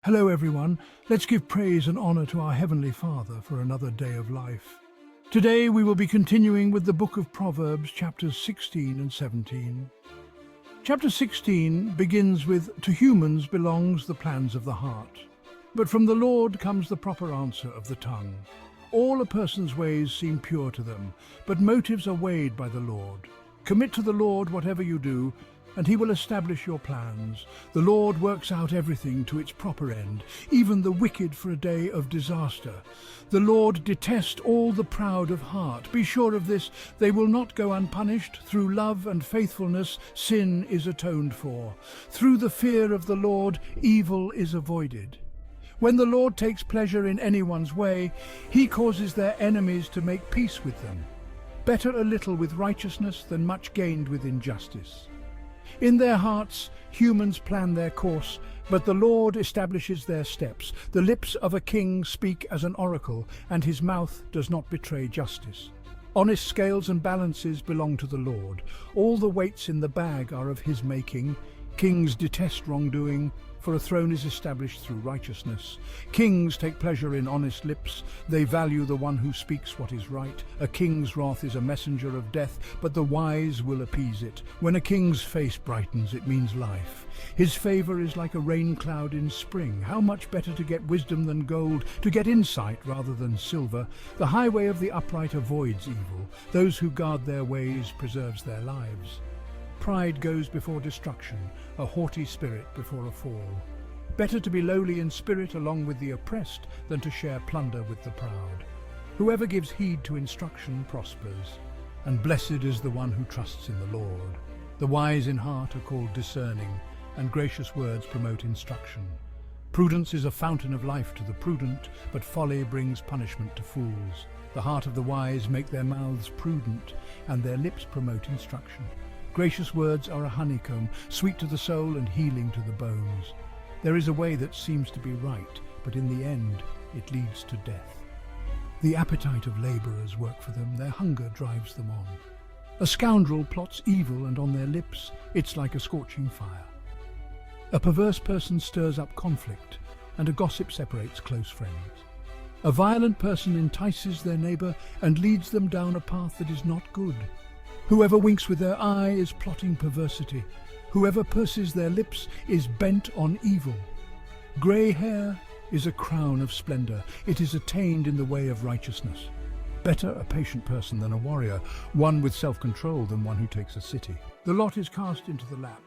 Hello everyone, let's give praise and honor to our Heavenly Father for another day of life. Today we will be continuing with the book of Proverbs, chapters 16 and 17. Chapter 16 begins with, "To humans belongs the plans of the heart, but from the Lord comes the proper answer of the tongue. All a person's ways seem pure to them, but motives are weighed by the Lord. Commit to the Lord whatever you do, and he will establish your plans. The Lord works out everything to its proper end, even the wicked for a day of disaster. The Lord detests all the proud of heart. Be sure of this, they will not go unpunished. Through love and faithfulness, sin is atoned for. Through the fear of the Lord, evil is avoided. When the Lord takes pleasure in anyone's way, he causes their enemies to make peace with them. Better a little with righteousness than much gained with injustice. In their hearts, humans plan their course, but the Lord establishes their steps. The lips of a king speak as an oracle, and his mouth does not betray justice. Honest scales and balances belong to the Lord. All the weights in the bag are of his making. Kings detest wrongdoing, for a throne is established through righteousness. Kings take pleasure in honest lips. They value the one who speaks what is right. A king's wrath is a messenger of death, but the wise will appease it. When a king's face brightens, it means life. His favor is like a rain cloud in spring. How much better to get wisdom than gold, to get insight rather than silver. The highway of the upright avoids evil. Those who guard their ways preserves their lives. Pride goes before destruction, a haughty spirit before a fall. Better to be lowly in spirit along with the oppressed than to share plunder with the proud. Whoever gives heed to instruction prospers, and blessed is the one who trusts in the Lord. The wise in heart are called discerning, and gracious words promote instruction. Prudence is a fountain of life to the prudent, but folly brings punishment to fools. The heart of the wise make their mouths prudent, and their lips promote instruction. Gracious words are a honeycomb, sweet to the soul and healing to the bones. There is a way that seems to be right, but in the end it leads to death. The appetite of labourers work for them, their hunger drives them on. A scoundrel plots evil, and on their lips it's like a scorching fire. A perverse person stirs up conflict, and a gossip separates close friends. A violent person entices their neighbour and leads them down a path that is not good. Whoever winks with their eye is plotting perversity. Whoever purses their lips is bent on evil. Grey hair is a crown of splendour. It is attained in the way of righteousness. Better a patient person than a warrior, one with self-control than one who takes a city. The lot is cast into the lap,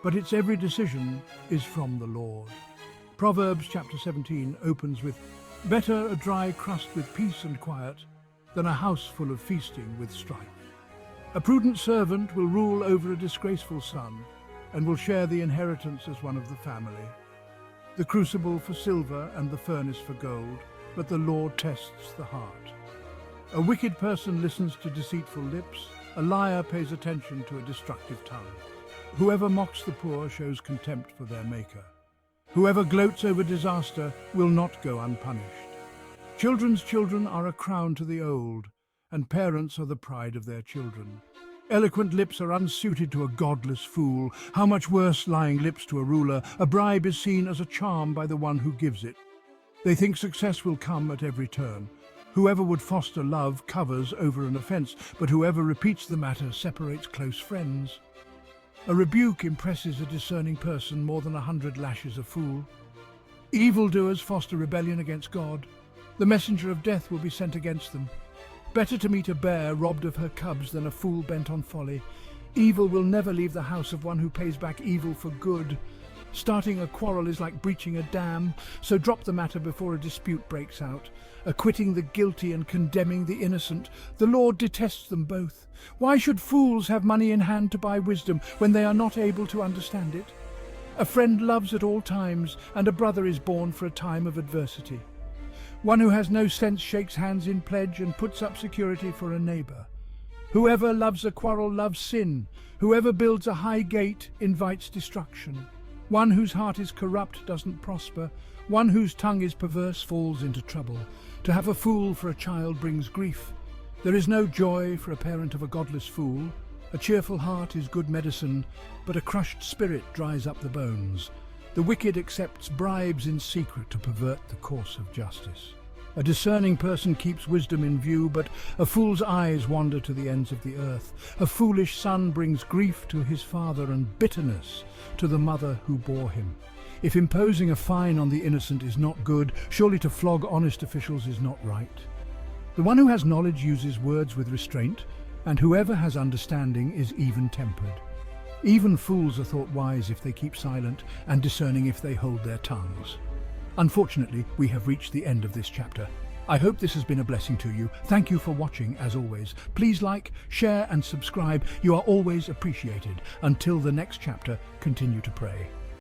but its every decision is from the Lord. Proverbs chapter 17 opens with, "Better a dry crust with peace and quiet than a house full of feasting with strife." A prudent servant will rule over a disgraceful son and will share the inheritance as one of the family. The crucible for silver and the furnace for gold, but the Lord tests the heart. A wicked person listens to deceitful lips. A liar pays attention to a destructive tongue. Whoever mocks the poor shows contempt for their maker. Whoever gloats over disaster will not go unpunished. Children's children are a crown to the old, and parents are the pride of their children. Eloquent lips are unsuited to a godless fool. How much worse lying lips to a ruler. A bribe is seen as a charm by the one who gives it. They think success will come at every turn. Whoever would foster love covers over an offence, but whoever repeats the matter separates close friends. A rebuke impresses a discerning person more than 100 lashes a fool. Evildoers foster rebellion against God. The messenger of death will be sent against them. Better to meet a bear robbed of her cubs than a fool bent on folly. Evil will never leave the house of one who pays back evil for good. Starting a quarrel is like breaching a dam, so drop the matter before a dispute breaks out. Acquitting the guilty and condemning the innocent, the Lord detests them both. Why should fools have money in hand to buy wisdom when they are not able to understand it? A friend loves at all times, and a brother is born for a time of adversity. One who has no sense shakes hands in pledge and puts up security for a neighbour. Whoever loves a quarrel loves sin. Whoever builds a high gate invites destruction. One whose heart is corrupt doesn't prosper. One whose tongue is perverse falls into trouble. To have a fool for a child brings grief. There is no joy for a parent of a godless fool. A cheerful heart is good medicine, but a crushed spirit dries up the bones. The wicked accepts bribes in secret to pervert the course of justice. A discerning person keeps wisdom in view, but a fool's eyes wander to the ends of the earth. A foolish son brings grief to his father and bitterness to the mother who bore him. If imposing a fine on the innocent is not good, surely to flog honest officials is not right. The one who has knowledge uses words with restraint, and whoever has understanding is even-tempered. Even fools are thought wise if they keep silent, and discerning if they hold their tongues. Unfortunately, we have reached the end of this chapter. I hope this has been a blessing to you. Thank you for watching, as always. Please like, share and subscribe. You are always appreciated. Until the next chapter, continue to pray.